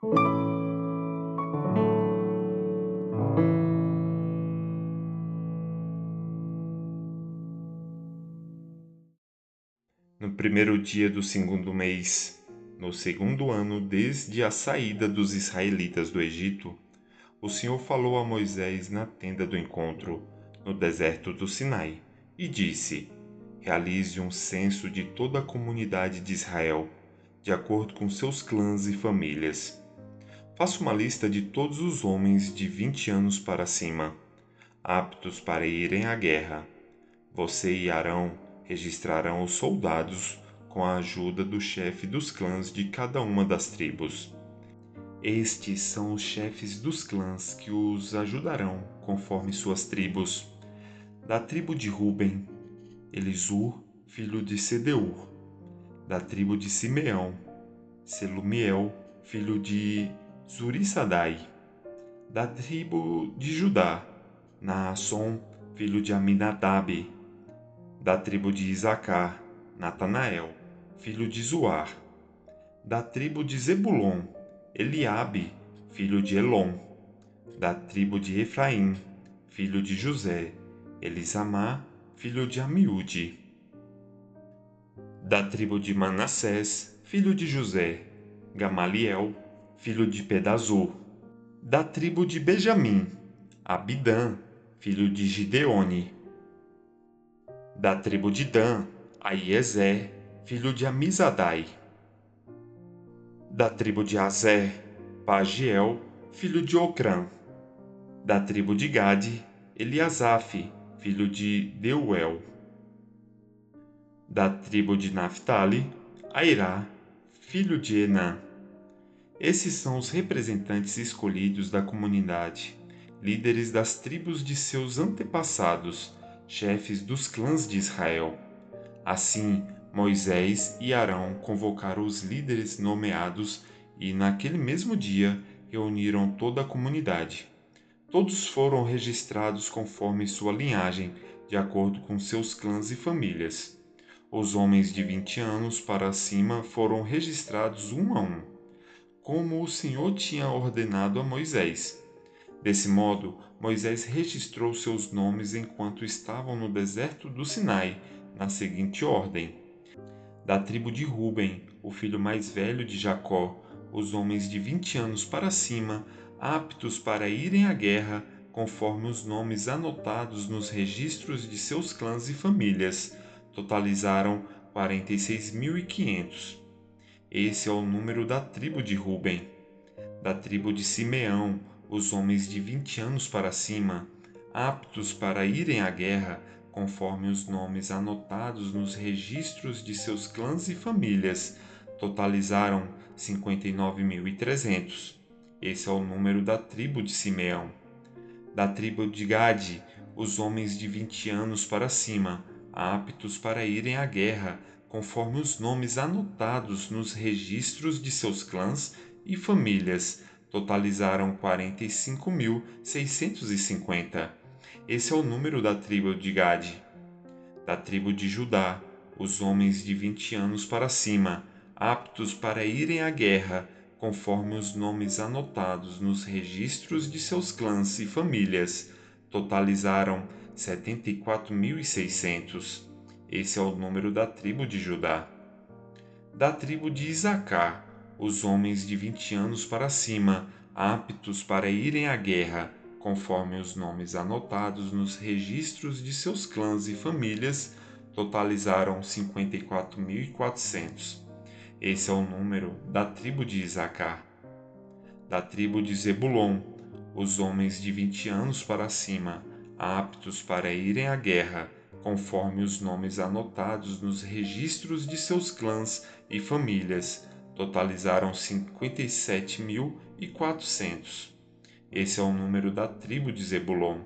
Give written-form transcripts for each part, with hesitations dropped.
No primeiro dia do segundo mês, no segundo ano desde a saída dos israelitas do Egito, o Senhor falou a Moisés na tenda do encontro, no deserto do Sinai, e disse: Realize um censo de toda a comunidade de Israel, de acordo com seus clãs e famílias. Faça uma lista de todos os homens de 20 anos para cima, aptos para irem à guerra. Você e Arão registrarão os soldados com a ajuda do chefe dos clãs de cada uma das tribos. Estes são os chefes dos clãs que os ajudarão conforme suas tribos. Da tribo de Ruben, Elisur, filho de Sedeur. Da tribo de Simeão, Selumiel, filho de Zurissadai. Da tribo de Judá, Naasson, filho de Aminadab. Da tribo de Isacar, Natanael, filho de Zuar. Da tribo de Zebulon, Eliabe, filho de Elon. Da tribo de Efraim, filho de José, Elisamá, filho de Amiúde. Da tribo de Manassés, filho de José, Gamaliel, filho de Pedazur. Da tribo de Benjamim, Abidã, filho de Gideone. Da tribo de Dan, Aiezé, filho de Amizadai. Da tribo de Azer, Pagiel, filho de Ocrã. Da tribo de Gade, Eliasaf, filho de Deuel. Da tribo de Naphtali, Airá, filho de Enã. Esses são os representantes escolhidos da comunidade, líderes das tribos de seus antepassados, chefes dos clãs de Israel. Assim, Moisés e Arão convocaram os líderes nomeados e, naquele mesmo dia, reuniram toda a comunidade. Todos foram registrados conforme sua linhagem, de acordo com seus clãs e famílias. Os homens de 20 anos para cima foram registrados um a um, como o Senhor tinha ordenado a Moisés. Desse modo, Moisés registrou seus nomes enquanto estavam no deserto do Sinai, na seguinte ordem: da tribo de Ruben, o filho mais velho de Jacó, os homens de 20 anos para cima, aptos para irem à guerra, conforme os nomes anotados nos registros de seus clãs e famílias, totalizaram 46.500. Esse é o número da tribo de Ruben. Da tribo de Simeão, os homens de 20 anos para cima, aptos para irem à guerra, conforme os nomes anotados nos registros de seus clãs e famílias, totalizaram 59.300. Esse é o número da tribo de Simeão. Da tribo de Gade, os homens de 20 anos para cima, aptos para irem à guerra, conforme os nomes anotados nos registros de seus clãs e famílias, totalizaram 45.650. Esse é o número da tribo de Gade. Da tribo de Judá, os homens de 20 anos para cima, aptos para irem à guerra, conforme os nomes anotados nos registros de seus clãs e famílias, totalizaram 74.600. Esse é o número da tribo de Judá. Da tribo de Isacar, os homens de 20 anos para cima, aptos para irem à guerra, conforme os nomes anotados nos registros de seus clãs e famílias, totalizaram 54.400. Esse é o número da tribo de Isacar. Da tribo de Zebulon, os homens de 20 anos para cima, aptos para irem à guerra, conforme os nomes anotados nos registros de seus clãs e famílias, totalizaram 57.400. Esse é o número da tribo de Zebulon.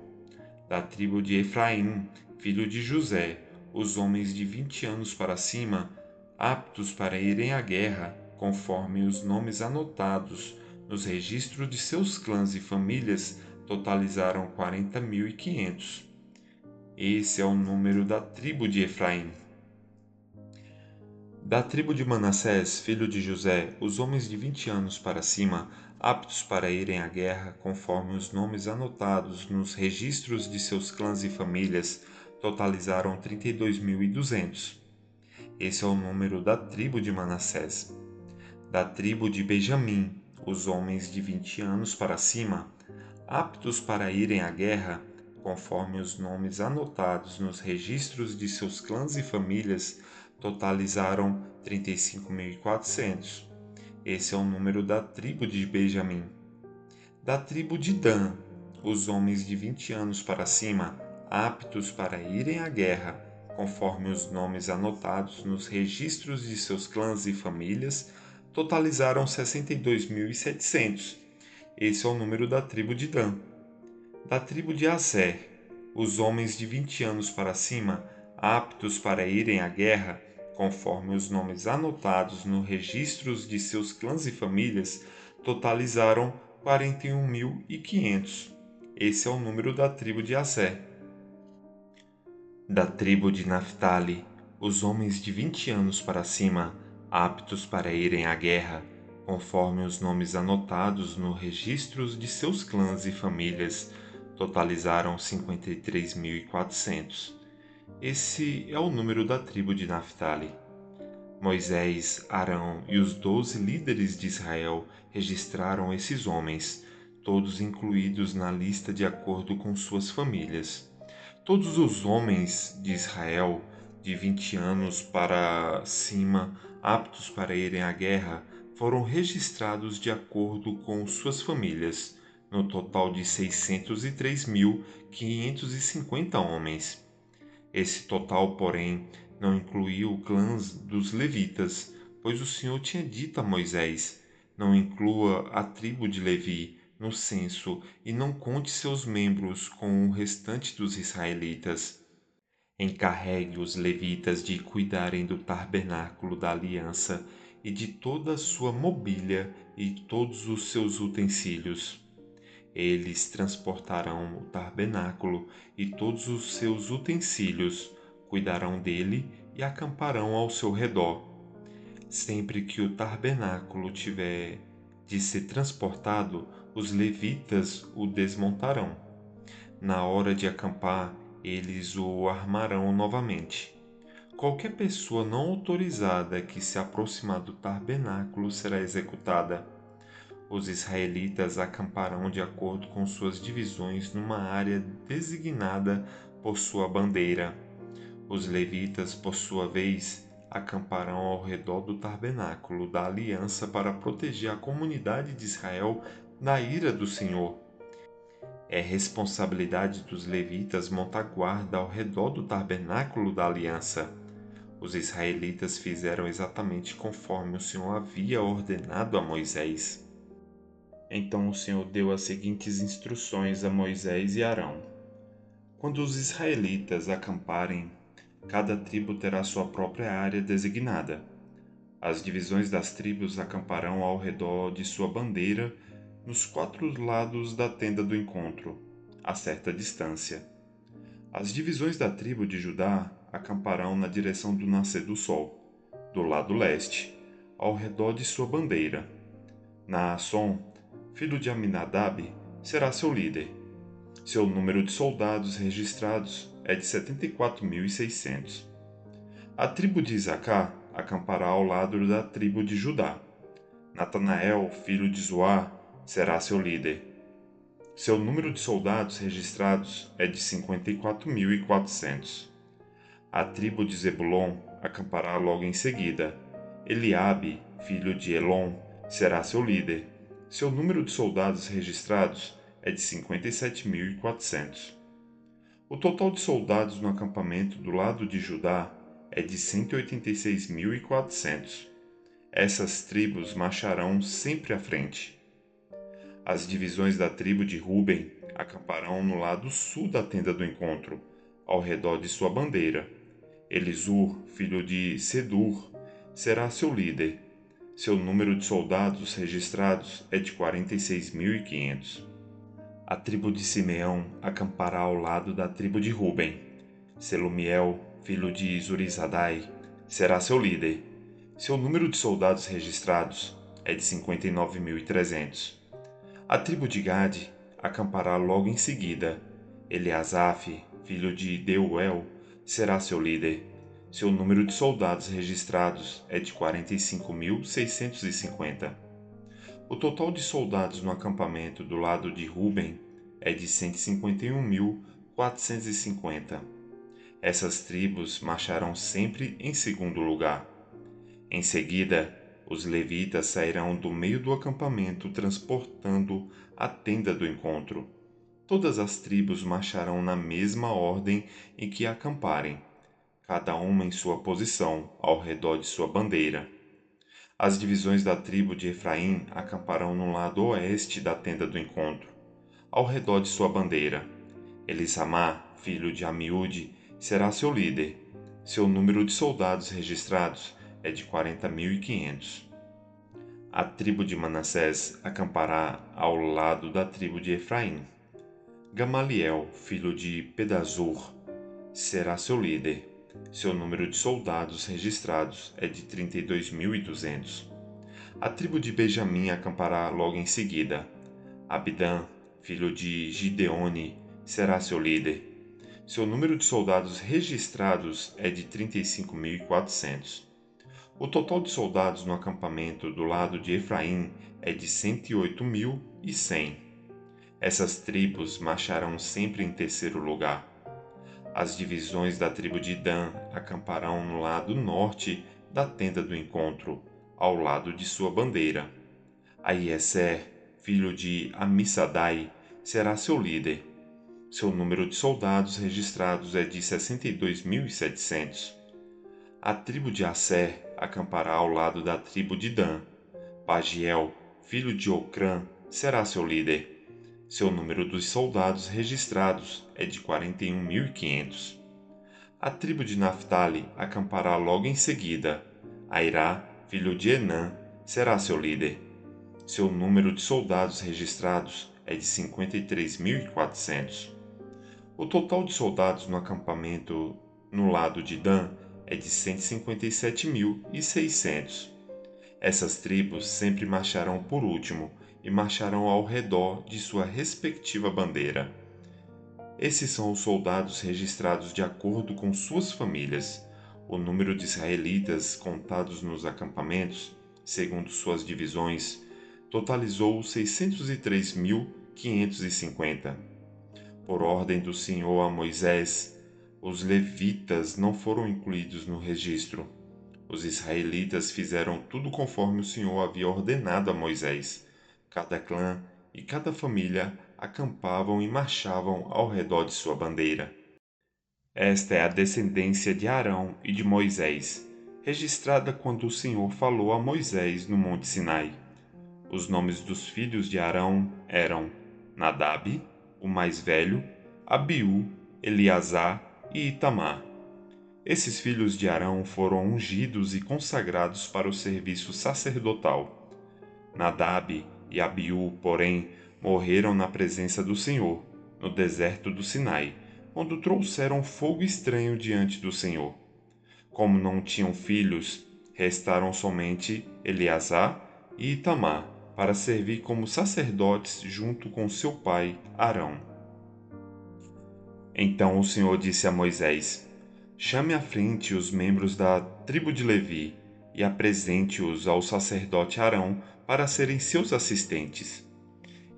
Da tribo de Efraim, filho de José, os homens de 20 anos para cima, aptos para irem à guerra, conforme os nomes anotados nos registros de seus clãs e famílias, totalizaram 40.500. Esse é o número da tribo de Efraim. Da tribo de Manassés, filho de José, os homens de 20 anos para cima, aptos para irem à guerra, conforme os nomes anotados nos registros de seus clãs e famílias, totalizaram 32.200. Esse é o número da tribo de Manassés. Da tribo de Benjamim, os homens de 20 anos para cima, aptos para irem à guerra, conforme os nomes anotados nos registros de seus clãs e famílias, totalizaram 35.400. Esse é o número da tribo de Benjamim. Da tribo de Dan, os homens de 20 anos para cima, aptos para irem à guerra, conforme os nomes anotados nos registros de seus clãs e famílias, totalizaram 62.700. Esse é o número da tribo de Dan. Da tribo de Aser, os homens de 20 anos para cima, aptos para irem à guerra, conforme os nomes anotados nos registros de seus clãs e famílias, totalizaram 41.500. Esse é o número da tribo de Aser. Da tribo de Naphtali, os homens de 20 anos para cima, aptos para irem à guerra, conforme os nomes anotados nos registros de seus clãs e famílias, totalizaram 53.400. Esse é o número da tribo de Naphtali. Moisés, Arão e os 12 líderes de Israel registraram esses homens, todos incluídos na lista de acordo com suas famílias. Todos os homens de Israel de 20 anos para cima, aptos para irem à guerra, foram registrados de acordo com suas famílias, no total de 603.550 homens. Esse total, porém, não incluiu clãs dos levitas, pois o Senhor tinha dito a Moisés: não inclua a tribo de Levi no censo e não conte seus membros com o restante dos israelitas. Encarregue os levitas de cuidarem do tabernáculo da aliança e de toda a sua mobília e todos os seus utensílios. Eles transportarão o tabernáculo e todos os seus utensílios, cuidarão dele e acamparão ao seu redor. Sempre que o tabernáculo tiver de ser transportado, os levitas o desmontarão. Na hora de acampar, eles o armarão novamente. Qualquer pessoa não autorizada que se aproximar do tabernáculo será executada. Os israelitas acamparão de acordo com suas divisões numa área designada por sua bandeira. Os levitas, por sua vez, acamparão ao redor do tabernáculo da aliança para proteger a comunidade de Israel da ira do Senhor. É responsabilidade dos levitas montar guarda ao redor do tabernáculo da aliança. Os israelitas fizeram exatamente conforme o Senhor havia ordenado a Moisés. Então o Senhor deu as seguintes instruções a Moisés e Arão: quando os israelitas acamparem, cada tribo terá sua própria área designada. As divisões das tribos acamparão ao redor de sua bandeira, nos 4 lados da tenda do encontro, a certa distância. As divisões da tribo de Judá acamparão na direção do nascer do sol, do lado leste, ao redor de sua bandeira. Naasson, filho de Aminadab, será seu líder. Seu número de soldados registrados é de 74.600. A tribo de Isacar acampará ao lado da tribo de Judá. Natanael, filho de Zoar, será seu líder. Seu número de soldados registrados é de 54.400. A tribo de Zebulon acampará logo em seguida. Eliabe, filho de Elon, será seu líder. Seu número de soldados registrados é de 57.400. O total de soldados no acampamento do lado de Judá é de 186.400. Essas tribos marcharão sempre à frente. As divisões da tribo de Ruben acamparão no lado sul da tenda do encontro, ao redor de sua bandeira. Elisur, filho de Sedur, será seu líder. Seu número de soldados registrados é de 46.500. A tribo de Simeão acampará ao lado da tribo de Ruben. Selumiel, filho de Zurizadai, será seu líder. Seu número de soldados registrados é de 59.300. A tribo de Gade acampará logo em seguida. Eliasaf, filho de Deuel, será seu líder. Seu número de soldados registrados é de 45.650. O total de soldados no acampamento do lado de Ruben é de 151.450. Essas tribos marcharão sempre em segundo lugar. Em seguida, os levitas sairão do meio do acampamento transportando a tenda do encontro. Todas as tribos marcharão na mesma ordem em que acamparem, cada uma em sua posição, ao redor de sua bandeira. As divisões da tribo de Efraim acamparão no lado oeste da tenda do encontro, ao redor de sua bandeira. Elissamá, filho de Amiúde, será seu líder. Seu número de soldados registrados é de 40.500. A tribo de Manassés acampará ao lado da tribo de Efraim. Gamaliel, filho de Pedazur, será seu líder. Seu número de soldados registrados é de 32.200. A tribo de Benjamim acampará logo em seguida. Abidã, filho de Gideone, será seu líder. Seu número de soldados registrados é de 35.400. O total de soldados no acampamento do lado de Efraim é de 108.100. Essas tribos marcharão sempre em terceiro lugar. As divisões da tribo de Dan acamparão no lado norte da tenda do encontro, ao lado de sua bandeira. Aieser, filho de Amissadai, será seu líder. Seu número de soldados registrados é de 62.700. A tribo de Asser acampará ao lado da tribo de Dan. Pagiel, filho de Ocrã, será seu líder. Seu número dos soldados registrados é de 41.500. A tribo de Naphtali acampará logo em seguida. Airá, filho de Enã, será seu líder. Seu número de soldados registrados é de 53.400. O total de soldados no acampamento no lado de Dan é de 157.600. Essas tribos sempre marcharão por último e marcharão ao redor de sua respectiva bandeira. Esses são os soldados registrados de acordo com suas famílias. O número de israelitas contados nos acampamentos, segundo suas divisões, totalizou 603.550. Por ordem do Senhor a Moisés, os levitas não foram incluídos no registro. Os israelitas fizeram tudo conforme o Senhor havia ordenado a Moisés. Cada clã e cada família acampavam e marchavam ao redor de sua bandeira. Esta é a descendência de Arão e de Moisés, registrada quando o Senhor falou a Moisés no Monte Sinai. Os nomes dos filhos de Arão eram Nadab, o mais velho, Abiú, Eleazar e Itamar. Esses filhos de Arão foram ungidos e consagrados para o serviço sacerdotal. Nadab e Abiú, porém, morreram na presença do Senhor, no deserto do Sinai, quando trouxeram fogo estranho diante do Senhor. Como não tinham filhos, restaram somente Eleazar e Itamar para servir como sacerdotes junto com seu pai Arão. Então o Senhor disse a Moisés: Chame à frente os membros da tribo de Levi e apresente-os ao sacerdote Arão para serem seus assistentes.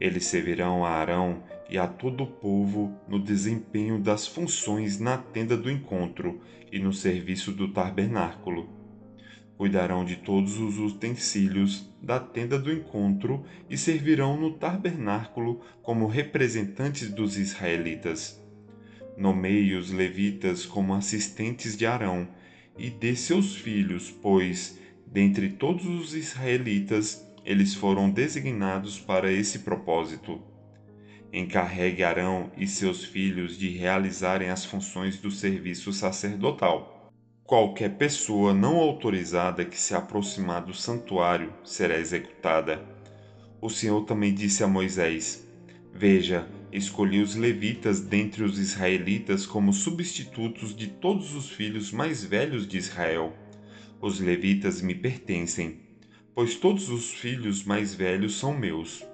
Eles servirão a Arão e a todo o povo no desempenho das funções na tenda do encontro e no serviço do tabernáculo. Cuidarão de todos os utensílios da tenda do encontro e servirão no tabernáculo como representantes dos israelitas. Nomeie os levitas como assistentes de Arão e de seus filhos, pois, dentre todos os israelitas, eles foram designados para esse propósito. Encarregue Arão e seus filhos de realizarem as funções do serviço sacerdotal. Qualquer pessoa não autorizada que se aproximar do santuário será executada. O Senhor também disse a Moisés: Veja, escolhi os levitas dentre os israelitas como substitutos de todos os filhos mais velhos de Israel. Os levitas me pertencem, pois todos os filhos mais velhos são meus.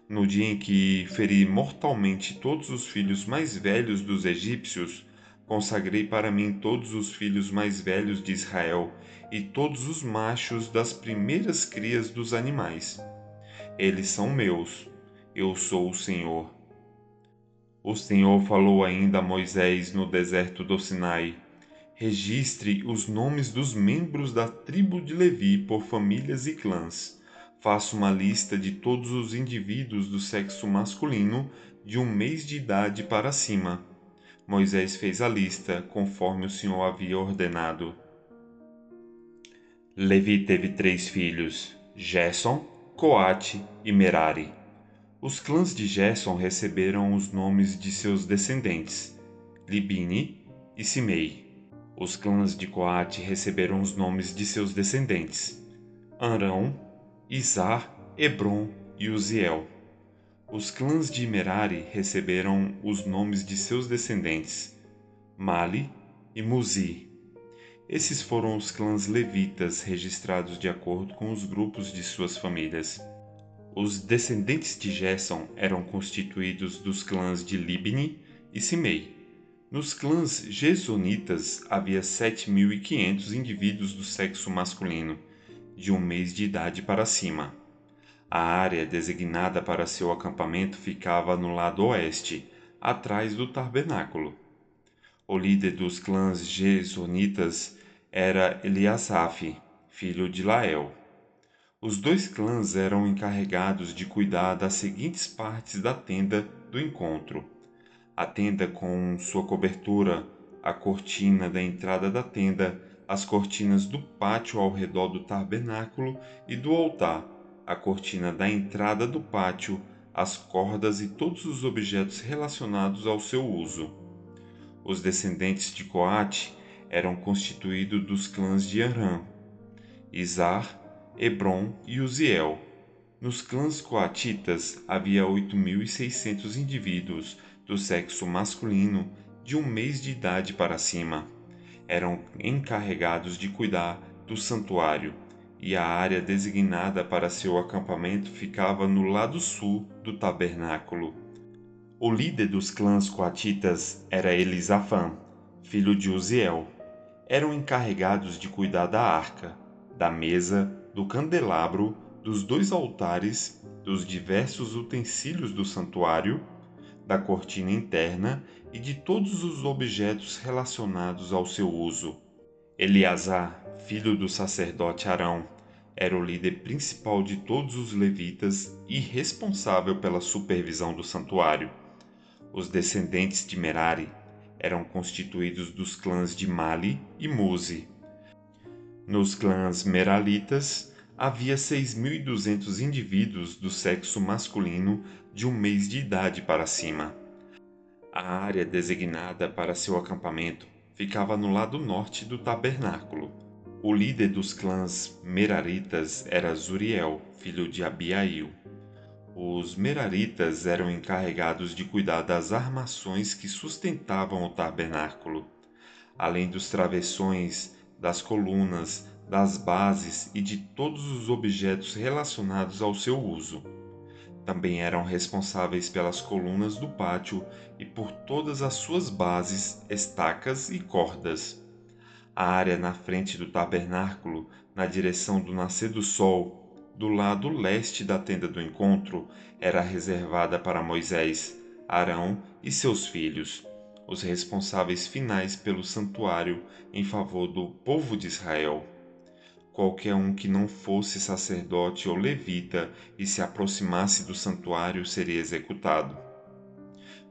No dia em que feri mortalmente todos os filhos mais velhos dos egípcios, consagrei para mim todos os filhos mais velhos de Israel e todos os machos das primeiras crias dos animais. Eles são meus. Eu sou o Senhor. O Senhor falou ainda a Moisés no deserto do Sinai: registre os nomes dos membros da tribo de Levi por famílias e clãs. Faça uma lista de todos os indivíduos do sexo masculino de 1 mês de idade para cima. Moisés fez a lista, conforme o Senhor havia ordenado. Levi teve 3 filhos: Gerson, Coate e Merari. Os clãs de Gerson receberam os nomes de seus descendentes, Libni e Simei. Os clãs de Coate receberam os nomes de seus descendentes, Arão, Izar, Hebron e Uziel. Os clãs de Merari receberam os nomes de seus descendentes, Mali e Muzi. Esses foram os clãs levitas registrados de acordo com os grupos de suas famílias. Os descendentes de Gerson eram constituídos dos clãs de Libni e Simei. Nos clãs gersonitas havia 7.500 indivíduos do sexo masculino, de 1 mês de idade para cima. A área designada para seu acampamento ficava no lado oeste, atrás do tabernáculo. O líder dos clãs gersonitas era Eliasaf, filho de Lael. Os 2 clãs eram encarregados de cuidar das seguintes partes da tenda do encontro: a tenda com sua cobertura, a cortina da entrada da tenda, as cortinas do pátio ao redor do tabernáculo e do altar, a cortina da entrada do pátio, as cordas e todos os objetos relacionados ao seu uso. Os descendentes de Coate eram constituídos dos clãs de Arã, Izar, Hebron e Uziel. Nos clãs coatitas havia 8.600 indivíduos do sexo masculino de 1 mês de idade para cima. Eram encarregados de cuidar do santuário, e a área designada para seu acampamento ficava no lado sul do tabernáculo. O líder dos clãs coatitas era Elisafã, filho de Uziel. Eram encarregados de cuidar da arca, da mesa, do candelabro, dos 2 altares, dos diversos utensílios do santuário, da cortina interna e de todos os objetos relacionados ao seu uso. Eleazar, filho do sacerdote Arão, era o líder principal de todos os levitas e responsável pela supervisão do santuário. Os descendentes de Merari eram constituídos dos clãs de Mali e Muzi. Nos clãs meralitas havia 6.200 indivíduos do sexo masculino de 1 mês de idade para cima. A área designada para seu acampamento ficava no lado norte do tabernáculo. O líder dos clãs meraritas era Zuriel, filho de Abiail. Os meraritas eram encarregados de cuidar das armações que sustentavam o tabernáculo, além dos travessões, das colunas, das bases e de todos os objetos relacionados ao seu uso. Também eram responsáveis pelas colunas do pátio e por todas as suas bases, estacas e cordas. A área na frente do tabernáculo, na direção do nascer do sol, do lado leste da tenda do encontro, era reservada para Moisés, Arão e seus filhos, os responsáveis finais pelo santuário em favor do povo de Israel. Qualquer um que não fosse sacerdote ou levita e se aproximasse do santuário seria executado.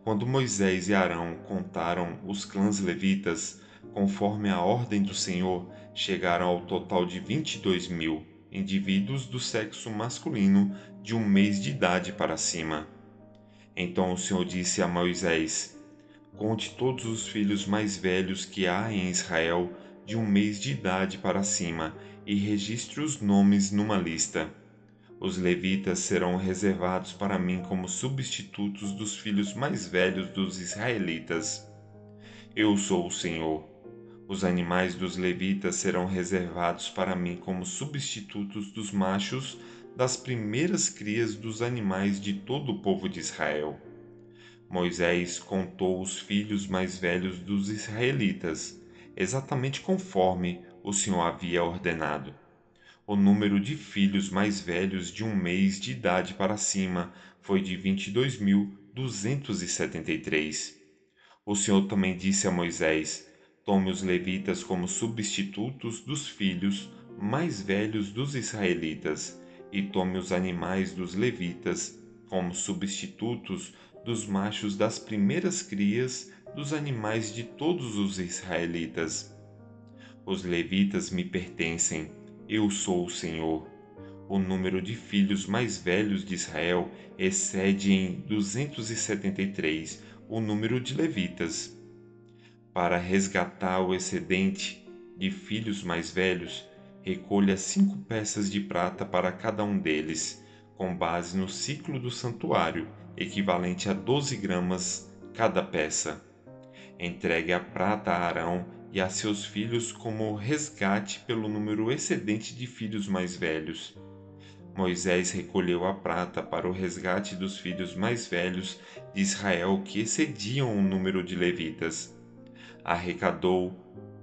Quando Moisés e Arão contaram os clãs levitas, conforme a ordem do Senhor, chegaram ao total de 22.000 indivíduos do sexo masculino de 1 mês de idade para cima. Então o Senhor disse a Moisés: conte todos os filhos mais velhos que há em Israel de 1 mês de idade para cima e registre os nomes numa lista. Os levitas serão reservados para mim como substitutos dos filhos mais velhos dos israelitas. Eu sou o Senhor. Os animais dos levitas serão reservados para mim como substitutos dos machos das primeiras crias dos animais de todo o povo de Israel. Moisés contou os filhos mais velhos dos israelitas, exatamente conforme o Senhor havia ordenado. O número de filhos mais velhos de um mês de idade para cima foi de 22.273. O Senhor também disse a Moisés: tome os levitas como substitutos dos filhos mais velhos dos israelitas, e tome os animais dos levitas como substitutos dos machos das primeiras crias dos animais de todos os israelitas. Os levitas me pertencem, eu sou o Senhor. O número de filhos mais velhos de Israel excede em 273 o número de levitas. Para resgatar o excedente de filhos mais velhos, recolha 5 peças de prata para cada um deles, com base no ciclo do santuário, equivalente a 12 gramas cada peça. Entregue a prata a Arão e a seus filhos como resgate pelo número excedente de filhos mais velhos. Moisés recolheu a prata para o resgate dos filhos mais velhos de Israel que excediam o número de levitas. Arrecadou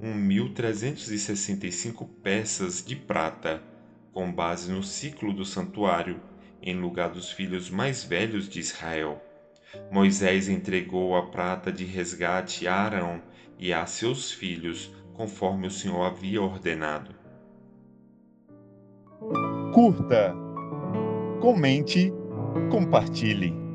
1.365 peças de prata, com base no ciclo do santuário, em lugar dos filhos mais velhos de Israel. Moisés entregou a prata de resgate a Arão e a seus filhos, conforme o Senhor havia ordenado. Curta, comente, compartilhe.